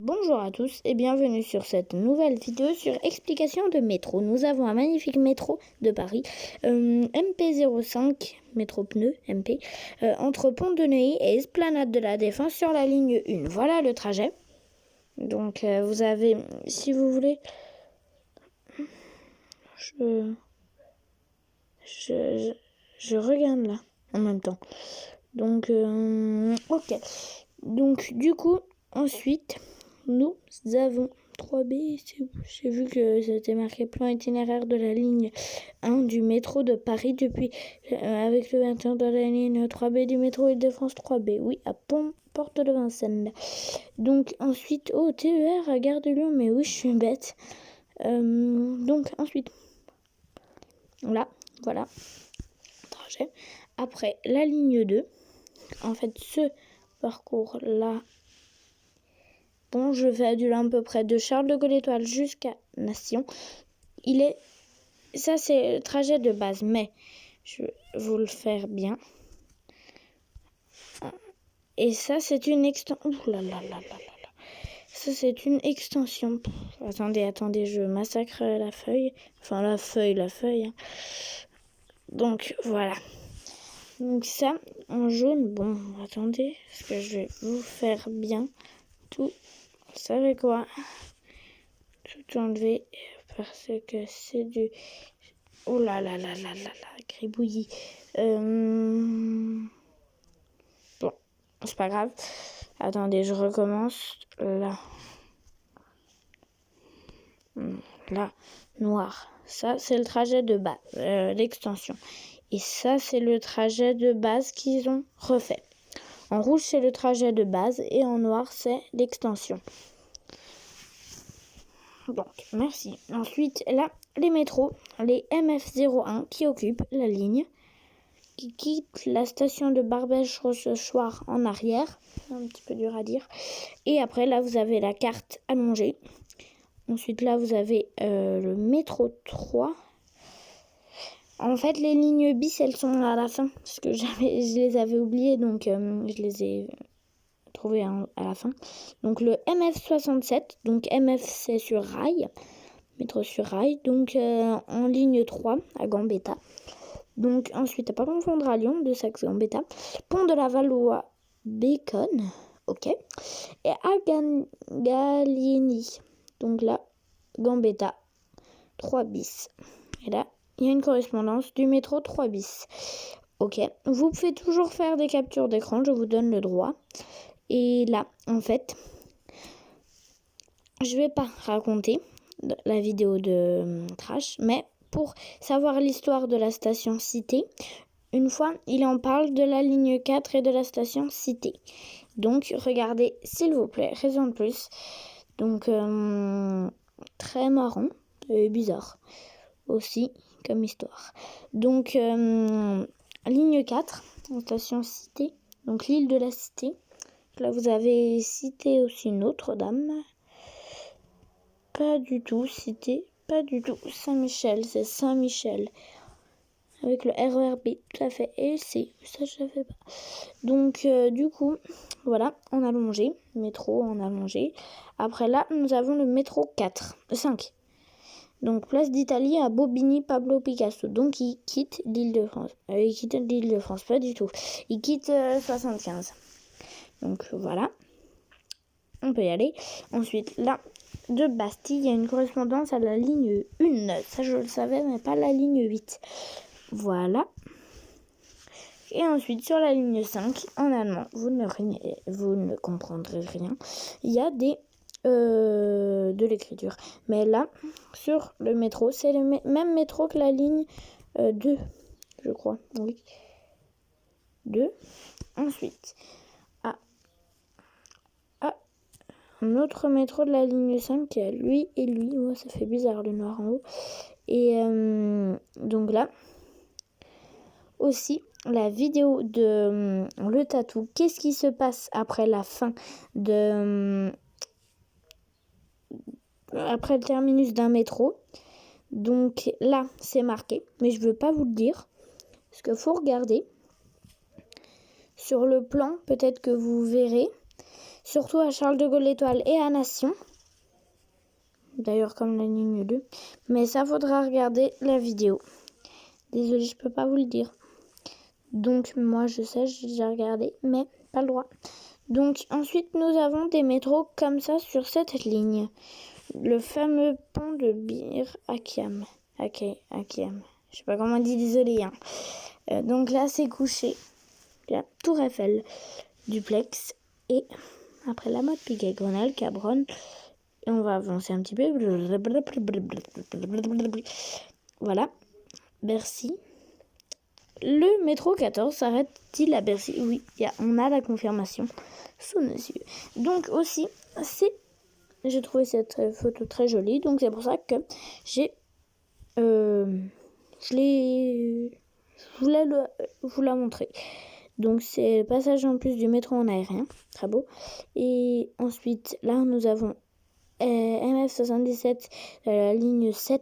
Bonjour à tous et bienvenue sur cette nouvelle vidéo sur explication de métro. Nous avons un magnifique métro de Paris, MP05, métro pneu MP, entre Pont de Neuilly et Esplanade de la Défense sur la ligne 1. Voilà le trajet. Donc vous avez, si vous voulez, je regarde là en même temps. Donc ok. Donc du coup ensuite nous avons 3B, j'ai vu que c'était marqué plan itinéraire de la ligne 1 du métro de Paris depuis avec le 21 de la ligne 3B du métro Île-de-France 3B, oui, à Porte de Vincennes. Donc ensuite au TER à Gare de Lyon, mais oui, je suis bête. Donc ensuite, là, voilà, trajet. Après la ligne 2, en fait ce parcours-là, bon, je vais aduler à peu près de Charles de Gaulle Étoile jusqu'à Nation. Ça c'est le trajet de base, mais je vais vous le faire bien. Et ça c'est une extension. Ouh là là là là là. Ça c'est une extension. Attendez, je massacre la feuille. Enfin la feuille. Hein. Donc voilà. Donc ça en jaune. Bon, attendez, parce que je vais vous faire bien tout. Vous savez quoi? Tout enlever parce que c'est du... Oh là là là là là là, gribouillis. Bon, c'est pas grave. Attendez, je recommence. Là, noir. Ça, c'est le trajet de base, l'extension. Et ça, c'est le trajet de base qu'ils ont refait. En rouge, c'est le trajet de base et en noir, c'est l'extension. Donc, merci. Ensuite, là, les métros, les MF01 qui occupent la ligne, qui quittent la station de Barbès-Rochechouart en arrière. C'est un petit peu dur à dire. Et après, là, vous avez la carte allongée. Ensuite, là, vous avez le métro 3. En fait, les lignes bis, elles sont à la fin. Parce que je les avais oubliées, donc je les ai trouvées à la fin. Donc, le MF67. Donc, MF, c'est sur rail. Métro sur rail. Donc, en ligne 3, à Gambetta. Donc, ensuite, à pas confondre à Lyon, de Saxe-Gambetta. Pont de la Valois, Bacon. Ok. Et à Gallieni. Donc là, Gambetta, 3 bis. Et là, il y a une correspondance du métro 3 bis. Ok. Vous pouvez toujours faire des captures d'écran, je vous donne le droit. Et là, en fait, je vais pas raconter la vidéo de Trash, mais pour savoir l'histoire de la station Cité, une fois, il en parle de la ligne 4 et de la station Cité. Donc, regardez, s'il vous plaît, raison de plus. Donc, très marrant et bizarre aussi comme histoire. Donc, ligne 4, station Cité, donc l'île de la Cité. Là, vous avez Cité aussi Notre-Dame. Pas du tout Cité, pas du tout Saint-Michel, c'est Saint-Michel. Avec le RERB, tout à fait. Et c'est, ça je savais pas. Donc, du coup, voilà, en allongé, métro en allongé. Après là, nous avons le métro 5. Donc, place d'Italie à Bobigny, Pablo Picasso. Donc, il quitte l'Île-de-France. Il quitte l'Île-de-France, pas du tout. Il quitte 75. Donc, voilà. On peut y aller. Ensuite, là, de Bastille, il y a une correspondance à la ligne 1. Ça, je le savais, mais pas la ligne 8. Voilà. Et ensuite, sur la ligne 5, en allemand, vous ne comprendrez rien. Il y a de l'écriture. Mais là, sur le métro, c'est le même métro que la ligne 2, je crois. Oui. 2. Ensuite, un autre métro de la ligne 5 qui a lui et lui. Oh, ça fait bizarre le noir en haut. Et donc là, aussi, la vidéo de Le Tatou. Qu'est-ce qui se passe après la fin de... après le terminus d'un métro. Donc là, c'est marqué. Mais je ne veux pas vous le dire. Parce qu'il faut regarder. Sur le plan, peut-être que vous verrez. surtout à Charles de Gaulle Étoile et à Nation. D'ailleurs comme la ligne 2. Mais ça faudra regarder la vidéo. Désolée, je peux pas vous le dire. Donc moi je sais, j'ai déjà regardé, mais pas le droit. Donc ensuite nous avons des métros comme ça sur cette ligne. Le fameux pont de Bir Hakeim. Hakeim. Je sais pas comment on dit, désolé. Hein. Donc là c'est couché. La Tour Eiffel, Duplex et après la mode Piquet, Grenelle, Cabronne. Et on va avancer un petit peu. Voilà. Bercy. Le métro 14 s'arrête-t-il à Bercy? Oui, on a la confirmation sous nos yeux. Donc aussi, j'ai trouvé cette photo très jolie. Donc c'est pour ça que je voulais vous la montrer. Donc c'est le passage en plus du métro en aérien, très beau. Et ensuite, là nous avons MF77, la ligne 7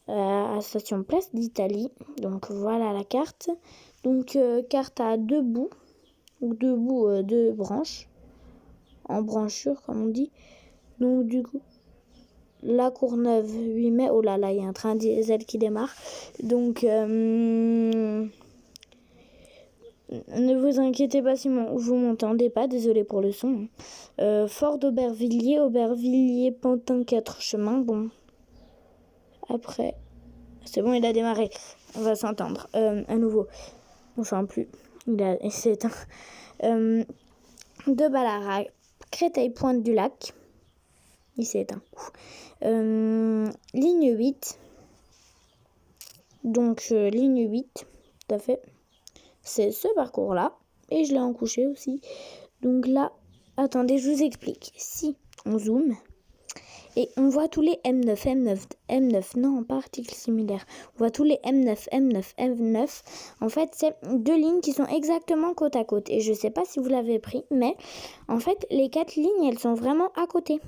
à station Place d'Italie. Donc voilà la carte. Donc carte à deux bouts, ou deux branches, en branchure comme on dit. Donc du coup, la Courneuve 8 mai, oh là là, il y a un train diesel qui démarre. Donc ne vous inquiétez pas si vous m'entendez pas, désolé pour le son. Fort d'Aubervilliers, Pantin 4 chemins. Bon, après, c'est bon, il a démarré. On va s'entendre à nouveau. Enfin, plus. Il s'est éteint. De Ballara, Créteil, Pointe du Lac. Il s'est éteint. Ligne 8. Donc, ligne 8, tout à fait. C'est ce parcours-là. Et je l'ai en couché aussi. Donc là, attendez, je vous explique. Si on zoome, et on voit tous les M9, non, pas articles similaires. On voit tous les M9. En fait, c'est deux lignes qui sont exactement côte à côte. Et je ne sais pas si vous l'avez pris, mais en fait, les 4 lignes, elles sont vraiment à côté.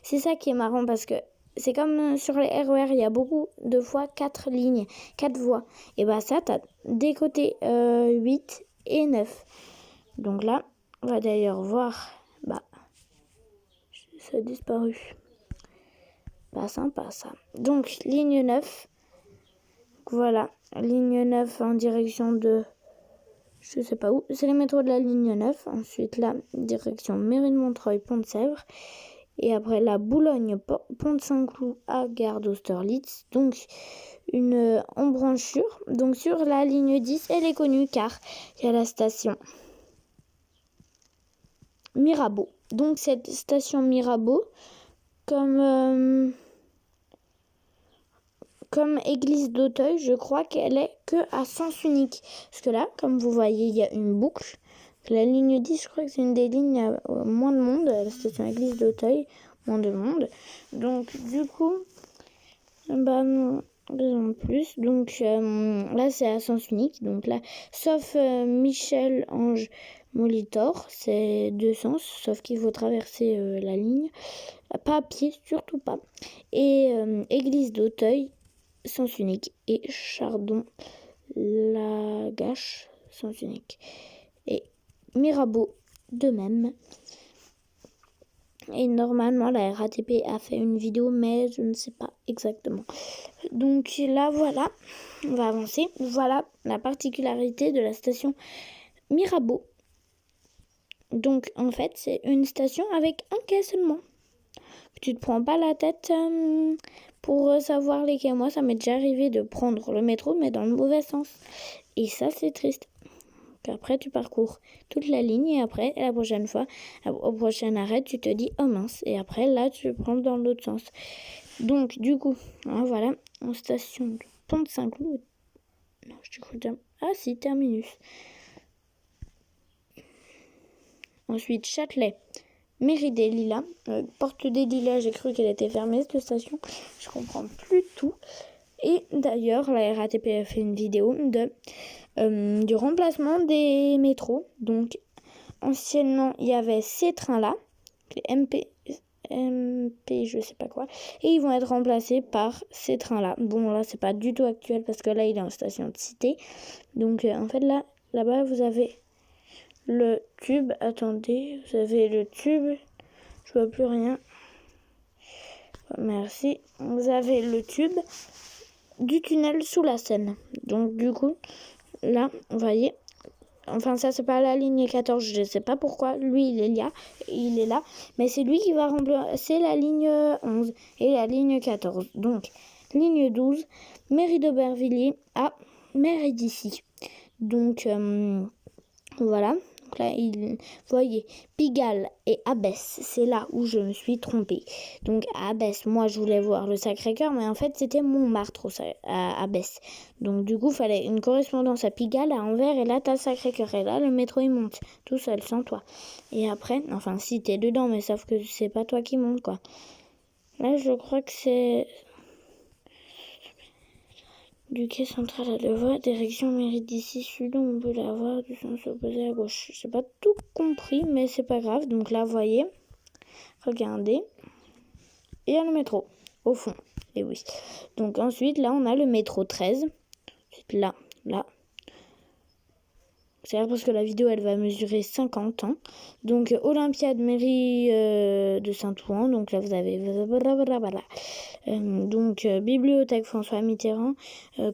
C'est ça qui est marrant parce que c'est comme sur les RER, il y a beaucoup de fois 4 lignes, 4 voies. Et bah ça, tu as des côtés 8 et 9. Donc là, on va d'ailleurs voir, ça a disparu. Pas sympa ça. Donc, ligne 9. Voilà, ligne 9 en direction de... Je sais pas où. C'est le métro de la ligne 9. Ensuite, la direction Mairie de Montreuil, Pont-de-Sèvres. Et après, la Boulogne, Pont-de-Saint-Cloud à gare d'Austerlitz. Donc, une embranchure. Donc, sur la ligne 10, elle est connue car il y a la station Mirabeau. Donc, cette station Mirabeau, comme Église d'Auteuil, je crois qu'elle est que à sens unique. Parce que là, comme vous voyez, il y a une boucle. La ligne 10, je crois que c'est une des lignes à moins de monde. La station Église d'Auteuil, moins de monde. Donc, du coup, non, raison de plus. Donc, là, c'est à sens unique. Donc là, sauf Michel-Ange Molitor, c'est 2 sens, sauf qu'il faut traverser la ligne. Pas à pied, surtout pas. Et Église d'Auteuil, sens unique, et Chardon-Lagache, sens unique, et Mirabeau de même. Et normalement la RATP a fait une vidéo, mais je ne sais pas exactement. Donc là voilà, on va avancer. Voilà la particularité de la station Mirabeau. Donc en fait c'est une station avec un quai seulement. Tu te prends pas la tête pour savoir les quais. Moi, ça m'est déjà arrivé de prendre le métro, mais dans le mauvais sens. Et ça, c'est triste. Après, tu parcours toute la ligne et après, la prochaine fois, au prochain arrêt, tu te dis « Oh mince !» Et après, là, tu prends dans l'autre sens. Donc, du coup, voilà, en station de Pont-de-Saint-Cloud. Non, je te dis... Ah si, terminus. Ensuite, Châtelet. Mairie des Lilas, porte des Lilas, j'ai cru qu'elle était fermée cette station, je comprends plus tout. Et d'ailleurs, la RATP a fait une vidéo du remplacement des métros. Donc, anciennement, il y avait ces trains-là, les MP, je sais pas quoi, et ils vont être remplacés par ces trains-là. Bon, là, c'est pas du tout actuel parce que là, il est en station de cité. Donc, en fait, là-bas, vous avez le tube. Attendez, vous avez le tube. Je vois plus rien. Merci. Vous avez le tube du tunnel sous la Seine. Donc du coup, là, vous voyez, enfin ça c'est pas la ligne 14, je sais pas pourquoi, lui il est là, mais c'est lui qui va remplacer la ligne 11 et la ligne 14. Donc, ligne 12, mairie d'Aubervilliers à mairie d'ici. Donc, voilà. Donc là, vous voyez, Pigalle et Abbesse, c'est là où je me suis trompée. Donc à Abbesse, moi je voulais voir le Sacré-Cœur, mais en fait c'était Montmartre à Abbesse. Donc du coup, il fallait une correspondance à Pigalle, à Anvers, et là t'as le Sacré-Cœur. Et là, le métro il monte tout seul, sans toi. Et après, enfin si t'es dedans, mais sauf que c'est pas toi qui monte, quoi. Là, je crois que c'est du quai central à Devois, direction mairie d'ici sud, on peut la voir du sens opposé à gauche. J'ai pas tout compris, mais c'est pas grave. Donc là, vous voyez, regardez, il y a le métro, au fond. Et oui. Donc ensuite, là, on a le métro 13. Ensuite, là. C'est parce que la vidéo, elle va mesurer 50 ans. Donc, Olympiade, mairie de Saint-Ouen. Donc là, vous avez... Bibliothèque François Mitterrand,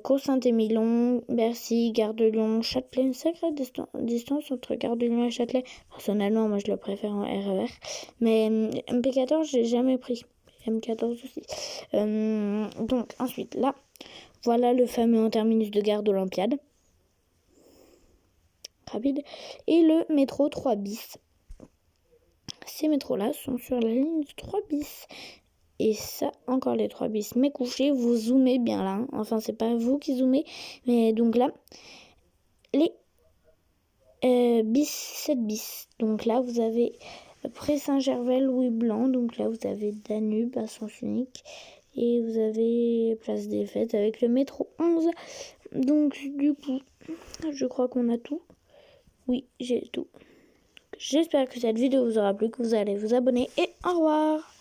Cours Saint-Émilion, Bercy, Gare de Lyon, Châtelet. Une sacrée distance entre Gare de Lyon et Châtelet. Personnellement, moi, je le préfère en RER. Mais MP14, j'ai jamais pris. M14 aussi. Donc, ensuite, là, voilà le fameux terminus de Gare d'Olympiade. Rapide. Et le métro 3 bis. Ces métros-là sont sur la ligne 3 bis. Et ça, encore les 3 bis. Mais couché, vous zoomez bien là. Enfin, c'est pas vous qui zoomez. Mais donc là, les bis, 7 bis. Donc là, vous avez Pré Saint-Gervais, Louis Blanc. Donc là, vous avez Danube à sens unique. Et vous avez Place des Fêtes avec le métro 11. Donc du coup, je crois qu'on a tout. Oui, j'ai tout. J'espère que cette vidéo vous aura plu, que vous allez vous abonner et au revoir.